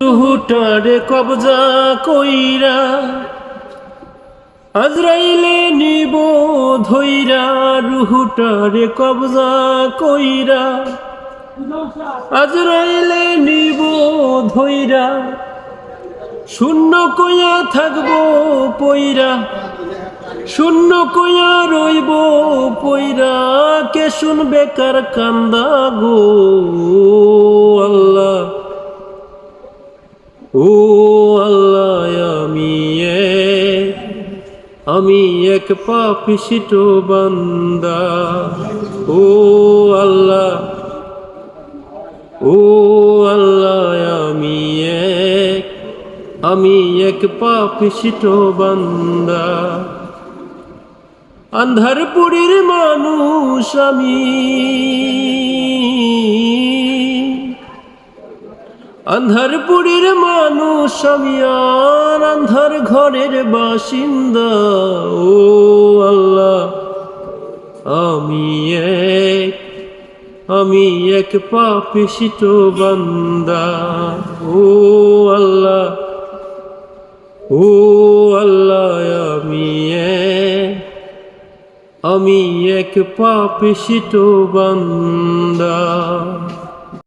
রুহুটারে কবজা কইরা আজরাইলে নিব ধইরা, রুহুটারে কবজা কইরা আজরাইলে নিব ধইরা, শূন্য কইয়া থাকবো পইরা, শূন্য কইয়া রইব পইরা, কে শুনবে কার কান্দা গো আল্লাহ। ও আল্লাহ, আমি এক পাপিষ্ঠ বান্দা। ও আল্লাহ, ও আল্লাহ, আমি এক পাপিষ্ঠ বান্দা। আন্ধারপুরীর মানুষ আমি, আন্ধারপুরীর মানুষ আমি, আর আন্ধার ঘরের বাসিন্দা। ও আল্লাহ, আমি এক পাপিষ্ঠ বান্দা। ও আল্লাহ, ও আল্লাহ, আমি এক পাপিষ্ঠ বান্দা।